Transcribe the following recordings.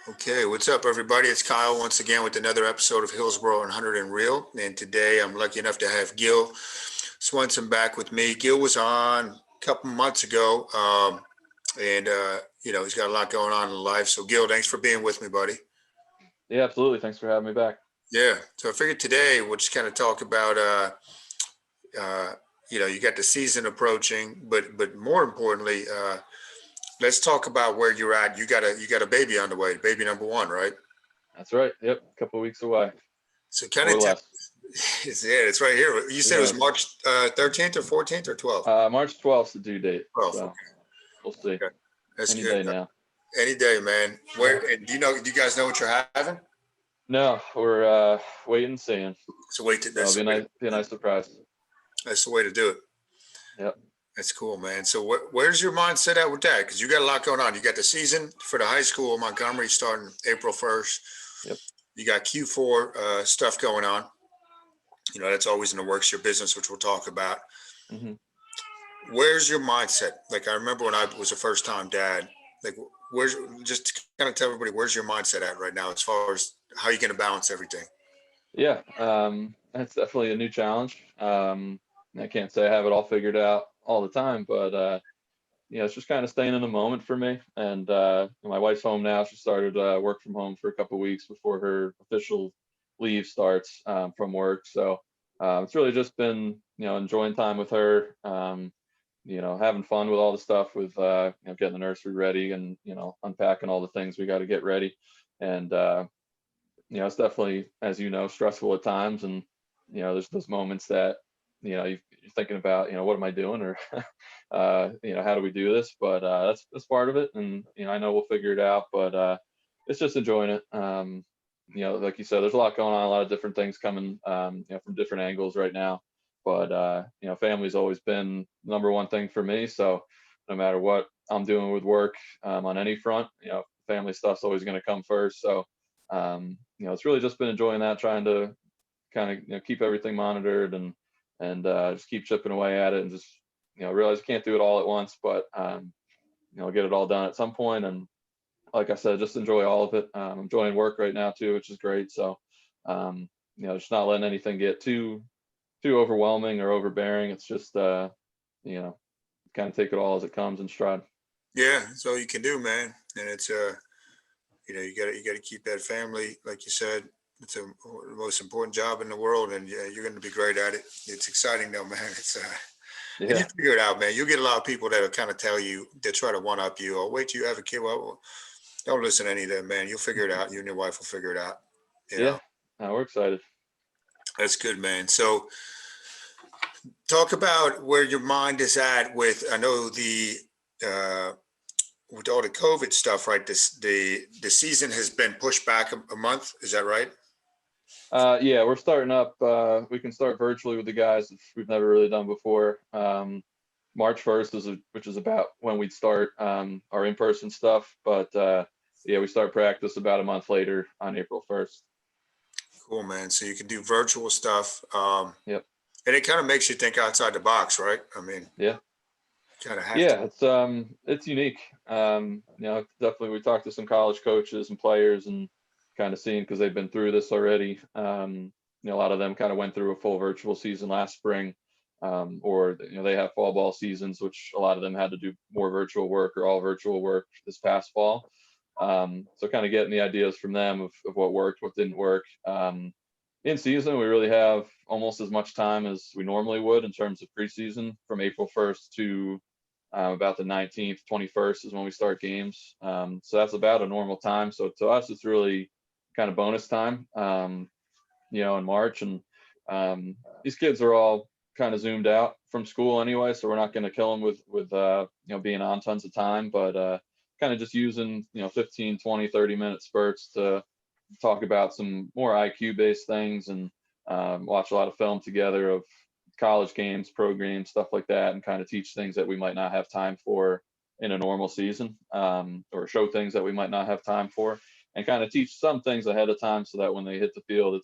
Okay, what's up, everybody? It's Kyle once again with another episode of Hillsborough and Hunterdon REAL. And today I'm lucky enough to have Gil Swenson back with me. Gil was on a couple months ago, and he's got a lot going on in life. So, Gil, thanks for being with me, buddy. Yeah, absolutely. Thanks for having me back. Yeah, so I figured today we'll just kind of talk about, uh, you got the season approaching, but more importantly, let's talk about where you're at. You got a baby on the way, baby number one, right? That's right. Yep, a couple of weeks away So kind or of less. it's right here. You said it was Yes. March 13th or 14th or 12th? March 12th is the due date. 12th. So we'll see. Okay. That's Any good. day now. Any day, man. Where and do you guys know what you're having? No, we're waiting and seeing. So wait, So it'll be a nice surprise. that's the way to do it. Yep. That's cool, man. So where's your mindset at with that? Because you got a lot going on. You got the season for the high school in Montgomery starting April 1st. Yep. You got Q4 stuff going on. That's always in the works, your business, which we'll talk about. hmm Where's your mindset? Like, I remember when I was a first time dad, like, just kind of tell everybody, where's your mindset at right now as far as how you're going to balance everything? Yeah. That's definitely a new challenge. I can't say I have it all figured out all the time, but it's just kind of staying in the moment for me. And my wife's home now. She started work from home for a couple of weeks before her official leave starts from work. So it's really just been, enjoying time with her, having fun with all the stuff with, getting the nursery ready and, unpacking all the things we got to get ready. And, it's definitely, as you know, stressful at times. And, there's those moments that, you're thinking about, what am I doing or, how do we do this? But that's part of it. And, I know we'll figure it out, but it's just enjoying it. Like you said, there's a lot going on, a lot of different things coming, from different angles right now. But, family's always been number one thing for me. So no matter what I'm doing with work on any front, family stuff's always going to come first. So, it's really just been enjoying that, trying to kind of, keep everything monitored and just keep chipping away at it and just, realize you can't do it all at once, but, get it all done at some point. And like I said, just enjoy all of it. I'm enjoying work right now too, which is great. So, just not letting anything get too overwhelming or overbearing. It's just, kind of take it all as it comes in stride. Yeah, that's all you can do, man. And it's you got to keep that family, like you said. It's the most important job in the world, and yeah, you're going to be great at it. It's exciting, though, man. And you Yeah. figure it out, man. You'll get a lot of people that'll kind of tell you, they try to one up you. Oh, wait till you have a kid. Well, don't listen to any of them, man. You'll figure it out. You and your wife will figure it out. You know, Yeah. We're excited. that's good, man. So talk about where your mind is at with, I know uh, with all the COVID stuff, right? The season has been pushed back a month. Is that right? Yeah, we're starting up. We can start virtually with the guys, which we've never really done before. March 1st which is about when we'd start our in-person stuff. But yeah, we start practice about a month later on April 1st. Cool, man. So you can do virtual stuff. Yep. And it kind of makes you think outside the box, right? I mean, Yeah. kind of have to. Yeah, it's unique. Definitely we talked to some college coaches and players and kind of seeing because they've been through this already. A lot of them kind of went through a full virtual season last spring, or they have fall ball seasons, which a lot of them had to do more virtual work or all virtual work this past fall. So kind of getting the ideas from them of what worked, what didn't work. In season, we really have almost as much time as we normally would in terms of preseason from April 1st to about the 19th, 21st is when we start games. So that's about a normal time. So to us, it's really kind of bonus time, in March. And these kids are all kind of zoomed out from school anyway, so we're not going to kill them with being on tons of time, but kind of just using 15, 20, 30-minute spurts to talk about some more IQ based things and watch a lot of film together of college games, pro games, stuff like that, and kind of teach things that we might not have time for in a normal season, or show things that we might not have time for, and kind of teach some things ahead of time so that when they hit the field,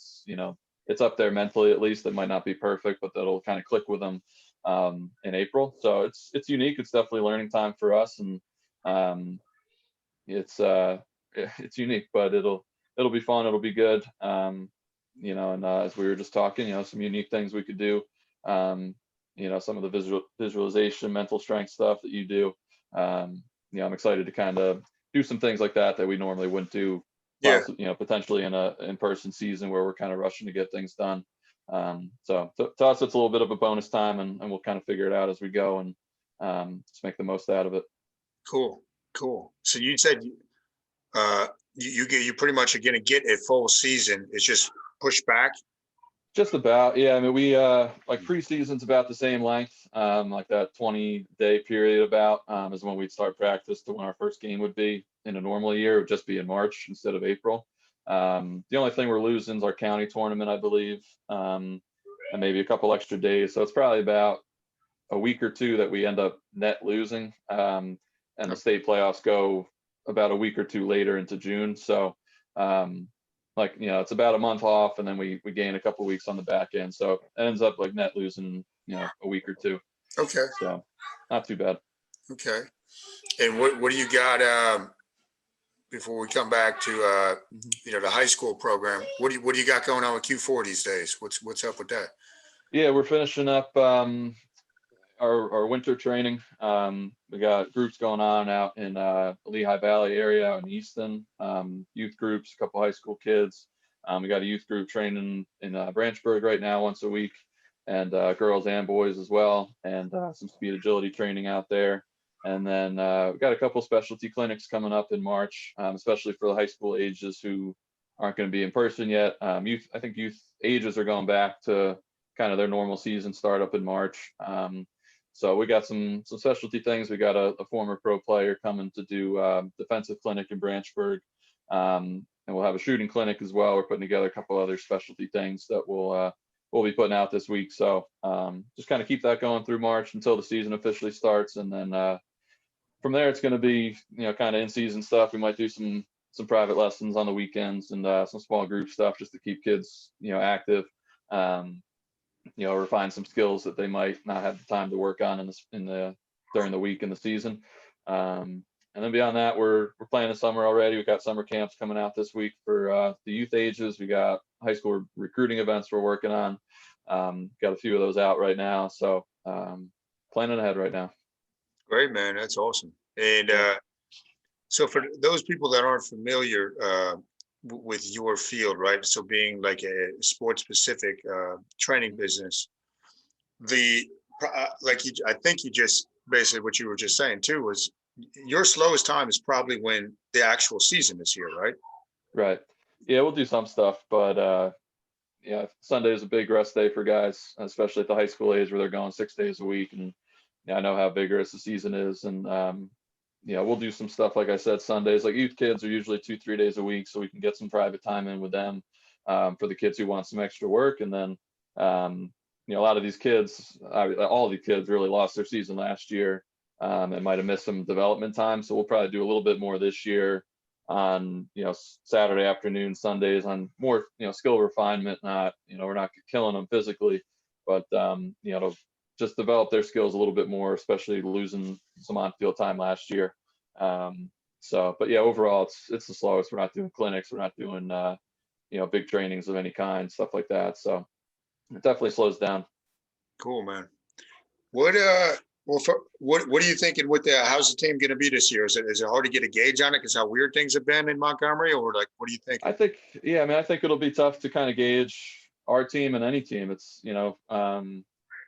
it's up there mentally at least. That might not be perfect, but that'll kind of click with them in April. So it's unique. It's definitely learning time for us, and it's it's unique, but it'll be fun. It'll be good. And as we were just talking, some unique things we could do. Some of the visualization, mental strength stuff that you do. I'm excited to kind of do some things like that we normally wouldn't do. Yeah. Potentially in a in-person season where we're kind of rushing to get things done. So to us, it's a little bit of a bonus time, and we'll kind of figure it out as we go, and just make the most out of it. Cool. So you said you're pretty much going to get a full season. It's just pushed back. Just about, yeah. I mean, we like preseason's about the same length, like that 20-day period about is when we'd start practice to when our first game would be. In a normal year, it would just be in March instead of April. The only thing we're losing is our county tournament, I believe, and maybe a couple extra days. So it's probably about a week or two that we end up net losing. And the state playoffs go about a week or two later into June. So it's about a month off, and then we gain a couple weeks on the back end. So it ends up like net losing, a week or two. Okay. So not too bad. Okay. And what do you got before we come back to the high school program? What do you got going on with Q4 these days? What's up with that? Yeah, we're finishing up our winter training. We got groups going on out in Lehigh Valley area, out in Easton, youth groups, a couple high school kids. We got a youth group training in Branchburg right now once a week, and girls and boys as well, and some speed agility training out there. And then we got a couple specialty clinics coming up in March, especially for the high school ages who aren't going to be in person yet. I think youth ages are going back to kind of their normal season start up in March. So we got some specialty things. We got a former pro player coming to do defensive clinic in Branchburg, and we'll have a shooting clinic as well. We're putting together a couple other specialty things that we'll be putting out this week. So just kind of keep that going through March until the season officially starts, and then from there it's going to be kind of in season stuff. We might do some private lessons on the weekends and some small group stuff just to keep kids active. Refine some skills that they might not have the time to work on during the week in the season. And then beyond that, we're planning summer already. We've got summer camps coming out this week for the youth ages. We got high school recruiting events we're working on. Got a few of those out right now. So planning ahead right now. Great, man. That's awesome. And so for those people that aren't familiar with your field, right? So being like a sports specific training business, I think you just basically what you were just saying too was your slowest time is probably when the actual season is here, right? Right. Yeah, we'll do some stuff, but Sunday is a big rest day for guys, especially at the high school age where they're going 6 days a week. And I know how vigorous the season is, and we'll do some stuff, like I said, Sundays. Like youth kids are usually 2-3 days a week, so we can get some private time in with them for the kids who want some extra work. And then, a lot of these kids, all of these kids really lost their season last year and might have missed some development time. So we'll probably do a little bit more this year on, Saturday afternoon, Sundays on more, skill refinement. Not, we're not killing them physically, but, to just develop their skills a little bit more, especially losing some on-field time last year. But yeah, overall, it's the slowest. We're not doing clinics. We're not doing, big trainings of any kind, stuff like that. So it definitely slows down. Cool, man. What are you thinking with how's the team going to be this year? Is it hard to get a gauge on it because how weird things have been in Montgomery, or like, what do you think? I think it'll be tough to kind of gauge our team and any team. It's,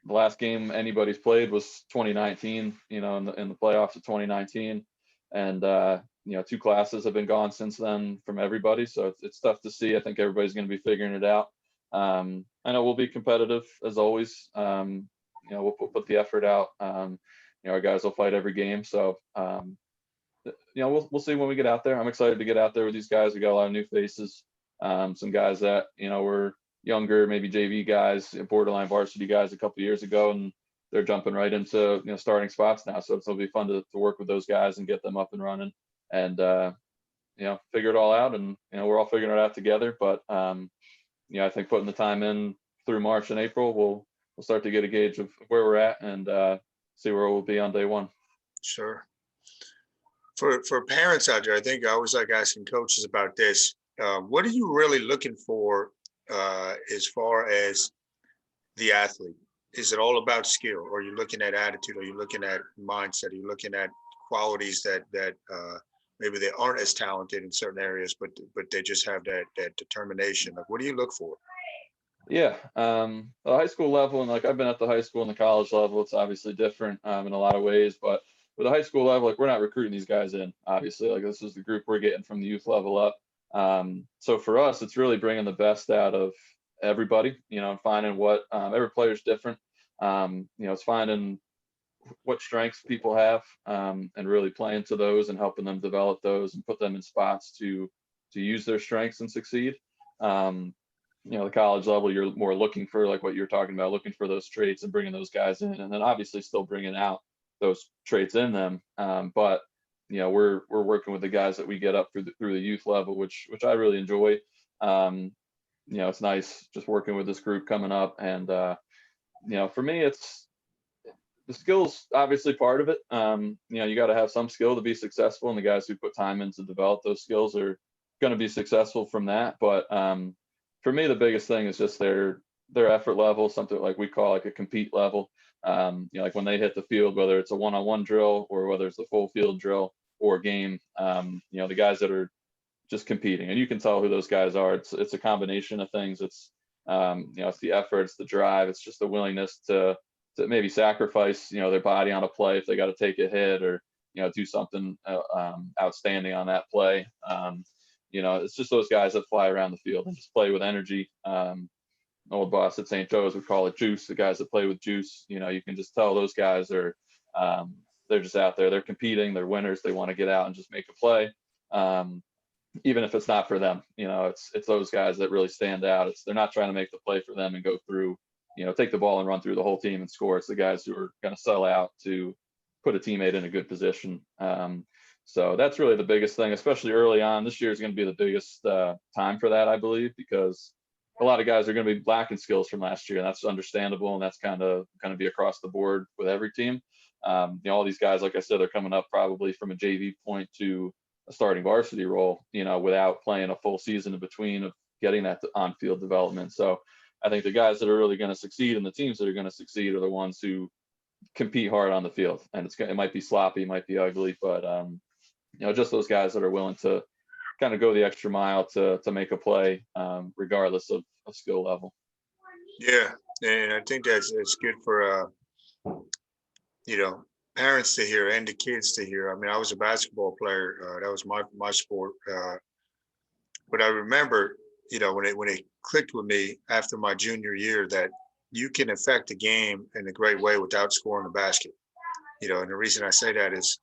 the last game anybody's played was 2019, in the playoffs of 2019. And, 2 classes have been gone since then from everybody. So it's tough to see. I think everybody's going to be figuring it out. I know we'll be competitive as always. We'll put the effort out. Our guys will fight every game. So, we'll see when we get out there. I'm excited to get out there with these guys. We got a lot of new faces. Some guys that, were younger, maybe JV guys, borderline varsity guys a couple years ago, and they're jumping right into starting spots now. So it'll be fun to work with those guys and get them up and running, and figure it all out. And we're all figuring it out together. But I think putting the time in through March and April, we'll start to get a gauge of where we're at and see where we'll be on day one. Sure. For parents out there, I think I always like asking coaches about this. What are you really looking for as far as the athlete? Is it all about skill, or are you looking at attitude? Are you looking at mindset? Are you looking at qualities that maybe they aren't as talented in certain areas, but they just have that determination? Like, what do you look for? Yeah, the high school level, and like I've been at the high school and the college level, it's obviously different in a lot of ways. But with the high school level, like we're not recruiting these guys in, obviously. Like this is the group we're getting from the youth level up. So for us, it's really bringing the best out of everybody, and finding what every player's different. It's finding what strengths people have, and really playing to those and helping them develop those and put them in spots to use their strengths and succeed. Um, the college level, you're more looking for like what you're talking about, looking for those traits and bringing those guys in, and then obviously still bringing out those traits in them. But we're working with the guys that we get up through the youth level, which I really enjoy. It's nice just working with this group coming up, and for me, it's the skills obviously part of it. You got to have some skill to be successful, and the guys who put time in to develop those skills are going to be successful from that. But for me, the biggest thing is just their effort level, something like we call like a compete level. Like when they hit the field, whether it's a one-on-one drill or whether it's a full field drill or game, the guys that are just competing, and you can tell who those guys are. It's a combination of things. It's it's the effort, it's the drive, it's just the willingness to maybe sacrifice their body on a play if they got to take a hit or do something outstanding on that play. It's just those guys that fly around the field and just play with energy. Old boss at St. Joe's would call it juice. The guys that play with juice, you can just tell those guys are they're just out there. They're competing. They're winners. They want to get out and just make a play. Even if it's not for them, it's those guys that really stand out. They're not trying to make the play for them and go through, take the ball and run through the whole team and score. It's the guys who are going to sell out to put a teammate in a good position. So that's really the biggest thing, especially early on. This year is going to be the biggest time for that, I believe, because a lot of guys are going to be lacking skills from last year, and that's understandable. And that's kind of going to be across the board with every team. All these guys, like I said, are coming up probably from a JV point to a starting varsity role, without playing a full season in between of getting that on-field development. So I think the guys that are really going to succeed and the teams that are going to succeed are the ones who compete hard on the field. And it might be sloppy, it might be ugly, but just those guys that are willing to kind of go the extra mile to make a play, regardless of skill level. Yeah, and I think that's good for parents to hear and the kids to hear. I mean, I was a basketball player. That was my sport. But I remember, when it clicked with me after my junior year that you can affect the game in a great way without scoring a basket. And the reason I say that is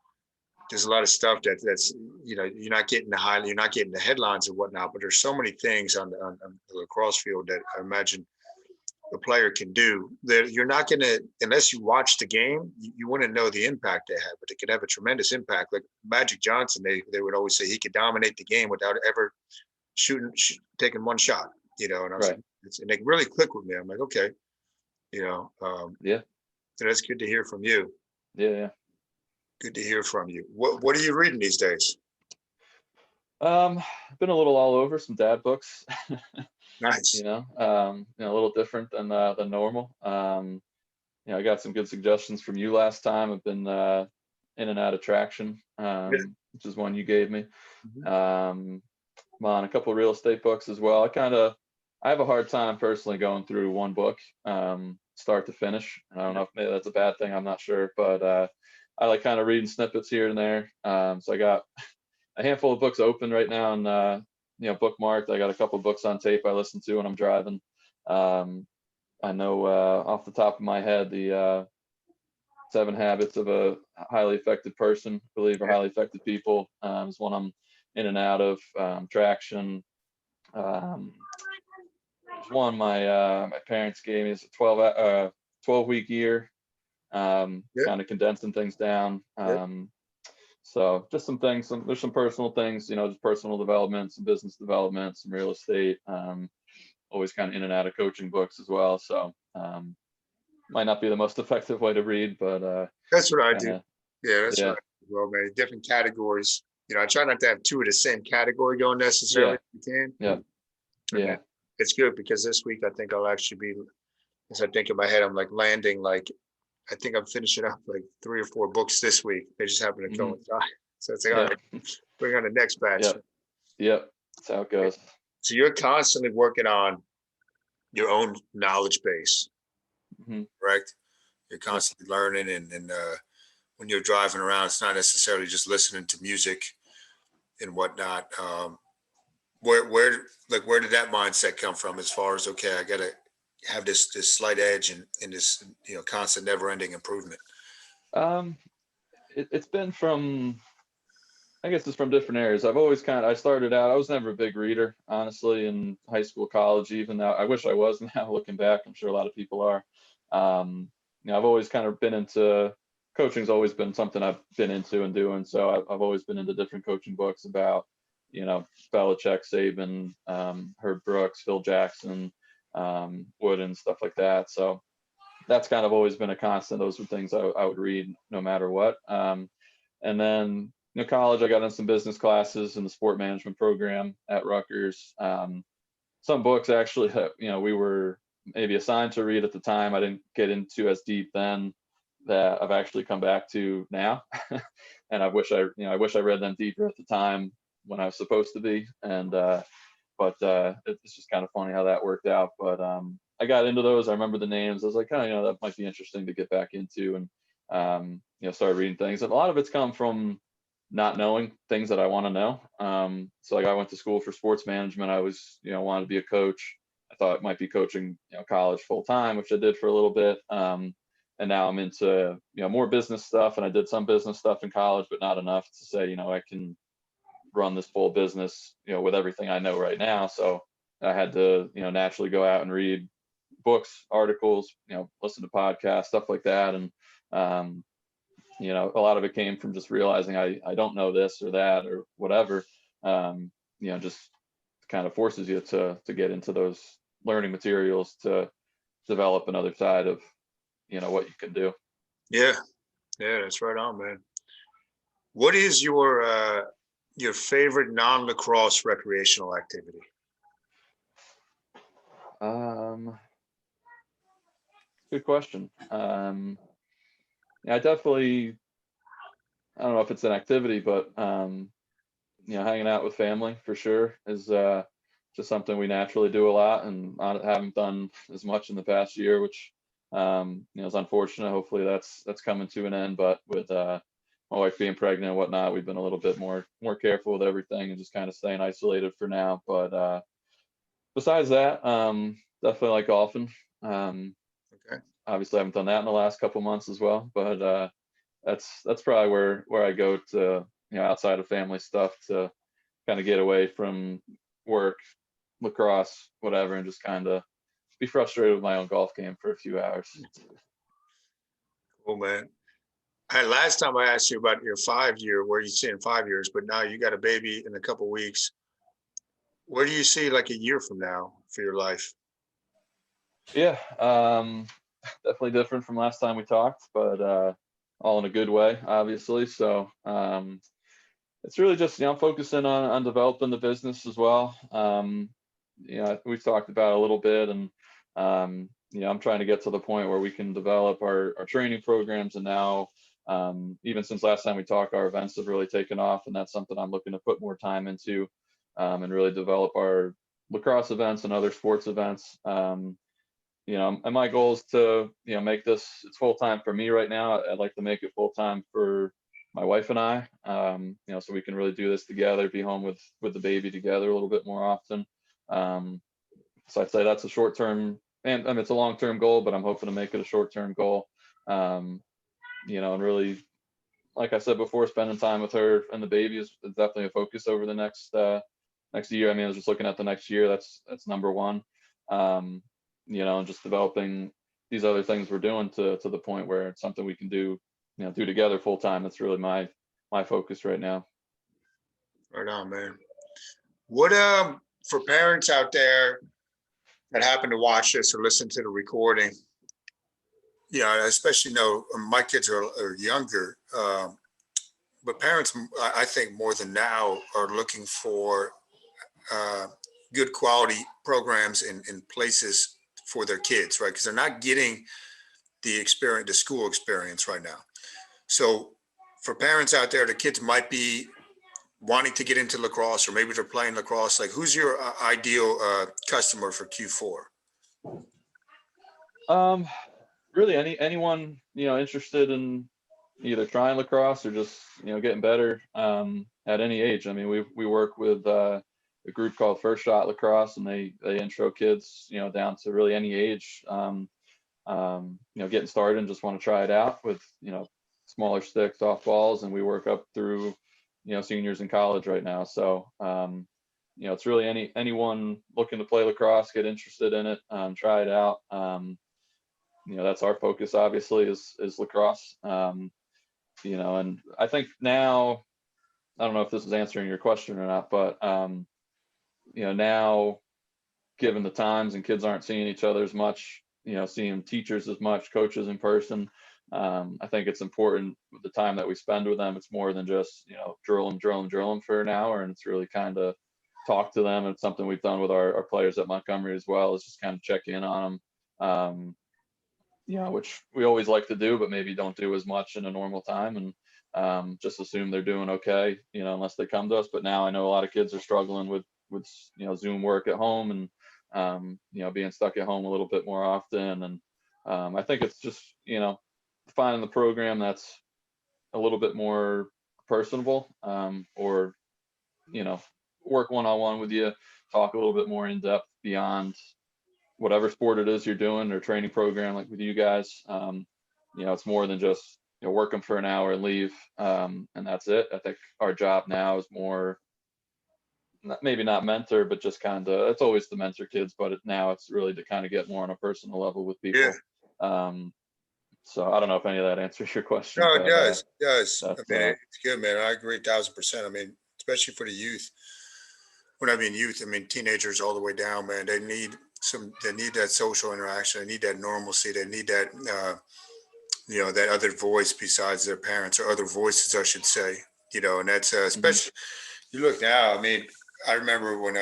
there's a lot of stuff that's you're not getting you're not getting the headlines and whatnot, but there's so many things on the lacrosse field that I imagine a player can do that you're not going to, unless you watch the game, you wouldn't know the impact they have, but they could have a tremendous impact. Like Magic Johnson, they would always say he could dominate the game without ever taking one shot, and I was Right. like, and it really clicked with me. I'm like, okay, Yeah. so that's good to hear from you. Yeah. Good to hear from you. What are you reading these days? I've been a little all over some dad books. Nice. A little different than normal. I got some good suggestions from you last time. I've been in and out of traction, which is one you gave me. Mhm. I'm on a couple of real estate books as well. I have a hard time personally going through one book, start to finish. I don't know if maybe that's a bad thing. I'm not sure, but I like kind of reading snippets here and there. So I got a handful of books open right now and bookmarked. I got a couple of books on tape I listen to when I'm driving. I know off the top of my head the 7 Habits of a Highly Effective Person, I believe, or Highly Effective People is one I'm in and out of. Traction. There's one my parents gave me. It's a 12-week year. Kind of condensing things down. So just some things, there's some personal things, just personal development, some business development, some real estate, always kind of in and out of coaching books as well. So might not be the most effective way to read, but That's what I do. Yeah, that's yeah, right. Well, man, different categories. I try not to have two of the same category going necessarily if you can. Yeah. And Yeah. it's good because this week I think I'll actually be, as I think in my head, I'm like landing, like, I think I'm finishing up like 3 or 4 books this week. They just happen to Hmm. coincide. So it's like, all Yeah. right, bring on the next batch. Yep. Yep. That's how it goes. So you're constantly working on your own knowledge base, Hmm. correct? You're Yep. constantly learning, and when you're driving around, it's not necessarily just listening to music and whatnot. Where did that mindset come from? As far as, okay, I gotta have this slight edge and this constant, never ending improvement. Um, it's been from, I guess it's from different areas. I started out, I was never a big reader, honestly, in high school, college, even now. I wish I was now looking back. I'm sure a lot of people are. I've always kind of been into coaching's always been something I've been into and doing. So I've always been into different coaching books about, Belichick, Saban, Herb Brooks, Phil Jackson, Wooden, stuff like that. So that's kind of always been a constant. Those were things I would read no matter what. And then college, I got in some business classes in the sport management program at Rutgers. Some books actually, we were maybe assigned to read at the time. I didn't get into as deep then that I've actually come back to now, and I wish I read them deeper at the time when I was supposed to be. And but it's just kind of funny how that worked out. But I got into those. I remember the names. I was like, oh, that might be interesting to get back into, and started reading things. And a lot of it's come from not knowing things that I want to know. So like I went to school for sports management. I was, wanted to be a coach. I thought it might be coaching, college full time, which I did for a little bit. And now I'm into, more business stuff, and I did some business stuff in college, but not enough to say, I can run this full business, with everything I know right now. So I had to, naturally go out and read books, articles, listen to podcasts, stuff like that. And, a lot of it came from just realizing I don't know this or that or whatever. Just kind of forces you to get into those learning materials to develop another side of, what you can do. Yeah, yeah, that's right on, man. What is your favorite non-lacrosse recreational activity? Um, Good question. Yeah, I don't know if it's an activity, but hanging out with family for sure is just something we naturally do a lot, and I haven't done as much in the past year, which is unfortunate. Hopefully that's coming to an end. But with my wife being pregnant and whatnot, we've been a little bit more careful with everything and just kind of staying isolated for now. But besides that, definitely like golfing. Um, Okay. Obviously, I haven't done that in the last couple months as well, but that's probably where I go to, outside of family stuff, to kind of get away from work, lacrosse, whatever, and just kind of be frustrated with my own golf game for a few hours. Cool, man. Last time I asked you about your 5 year, where you see in 5 years, but now you got a baby in a couple weeks. Where do you see like a year from now for your life? Yeah, definitely different from last time we talked, but all in a good way, obviously. So it's really just focusing on developing the business as well. We've talked about it a little bit, and I'm trying to get to the point where we can develop our training programs. And now, even since last time we talked, our events have really taken off, and that's something I'm looking to put more time into, and really develop our lacrosse events and other sports events. And my goal is to make this, it's full time for me right now. I'd like to make it full time for my wife and I, so we can really do this together, be home with the baby together a little bit more often. So I'd say that's a short term, and it's a long term goal, but I'm hoping to make it a short term goal. And really, like I said before, spending time with her and the baby is definitely a focus over the next year. I mean, I was just looking at the next year. That's number one. And just developing these other things we're doing to the point where it's something we can do together full time. That's really my focus right now. Right on, man. What for parents out there that happen to watch this or listen to the recording, especially my kids are younger. but parents, I think more than now, are looking for uh, good quality programs in places for their kids, right? Because they're not getting the experience, the school experience right now. So for parents out there, the kids might be wanting to get into lacrosse, or maybe they're playing lacrosse. Like, who's your ideal customer for Q4? Um, Really anyone, interested in either trying lacrosse or just, getting better, at any age. I mean, we work with, a group called First Shot Lacrosse, and they intro kids, down to really any age, getting started and just want to try it out with, smaller sticks, soft balls, and we work up through, seniors in college right now. So, it's really anyone looking to play lacrosse, get interested in it, try it out. That's our focus, obviously, is lacrosse. And I think now, I don't know if this is answering your question or not, but now, given the times and kids aren't seeing each other as much, seeing teachers as much, coaches in person, I think it's important with the time that we spend with them. It's more than just, drill them for an hour, and it's really kind of talk to them. And it's something we've done with our players at Montgomery as well, is just kind of check in on them. Which we always like to do, but maybe don't do as much in a normal time, and just assume they're doing okay, unless they come to us. But now I know a lot of kids are struggling with Zoom work at home, and being stuck at home a little bit more often. And I think it's just, finding the program that's a little bit more personable, or work one-on-one with you, talk a little bit more in depth beyond whatever sport it is you're doing, or training program like with you guys. It's more than just, work them for an hour and leave, and that's it. I think our job now is more, maybe not mentor, but just kind of, it's always the mentor kids, but now it's really to kind of get more on a personal level with Yeah. people. So I don't know if any of that answers your question, No, it but does. It does. I that's mean, it's good, man. I agree 1,000%. I mean, especially for the youth. When I mean youth, I mean teenagers all the way down, man. They need that social interaction. They need that normalcy. They need that, that other voice besides their parents, or other voices, I should say. And that's Mhm. especially, you look now. I mean, I remember when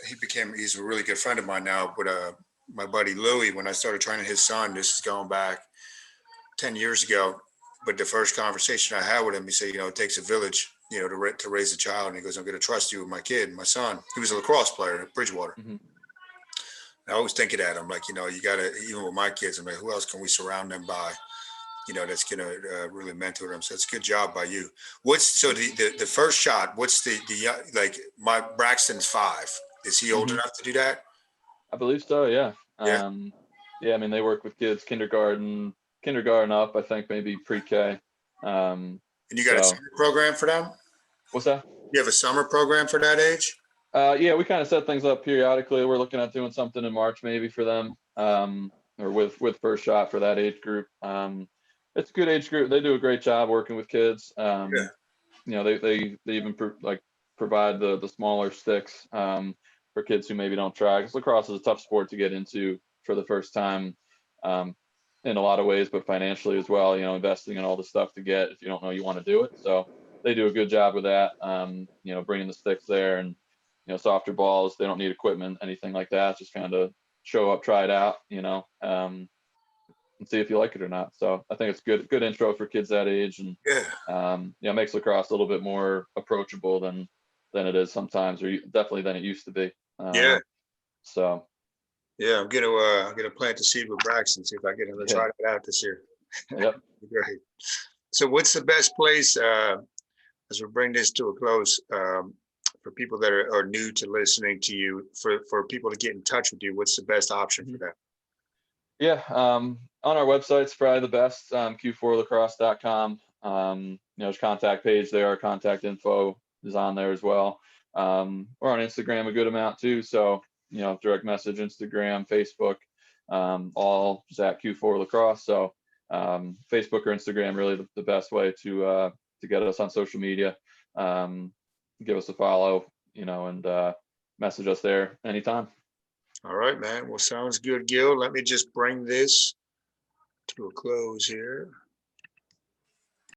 he's a really good friend of mine now, but my buddy Louie, when I started training his son, this is going back 10 years ago. But the first conversation I had with him, he said, it takes a village, to raise a child. And he goes, I'm going to trust you with my kid, my son. He was a lacrosse player at Bridgewater. Mhm. I always think of that. I'm like, you got to, even with my kids, I'm like, who else can we surround them by, that's going to really mentor them. So it's a good job by you. The first shot, what's like my Braxton's 5. Is he old Mhm. enough to do that? I believe so. Yeah. Yeah. Yeah. I mean, they work with kids kindergarten up. I think maybe pre-K. And you got a So summer program for them? what's that? You have a summer program for that age? Yeah, we kind of set things up periodically. We're looking at doing something in March maybe for them, or with First Shot for that age group. It's a good age group. They do a great job working with kids. Yeah. They even provide the smaller sticks, for kids who maybe don't try. Because lacrosse is a tough sport to get into for the first time, um, in a lot of ways, but financially as well. Investing in all the stuff to get if you don't know you want to do it. So they do a good job with that. Bringing the sticks there, and softer balls. They don't need equipment, anything like that. Just kind of show up, try it out, and see if you like it or not. So I think it's good intro for kids that age, and Yeah. makes lacrosse a little bit more approachable than it is sometimes, or definitely than it used to be. Yeah. So Yeah. I'm gonna plant the seed with Braxton, see if I get him to yeah, try it out this year. yep. Great. So what's the best place, as we bring this to a close, for people that are new to listening to you, for people to get in touch with you, what's the best option for Mhm. that? Yeah, on our website's probably the best, q4lacrosse.com. There's contact page there. Our contact info is on there as well. We're on Instagram a good amount too. So, direct message, Instagram, Facebook, all just at Q4 Lacrosse. So, Facebook or Instagram, really the best way to get us on social media. Give us a follow, and message us there anytime. All right, man. Well, sounds good, Gil. Let me just bring this to a close here.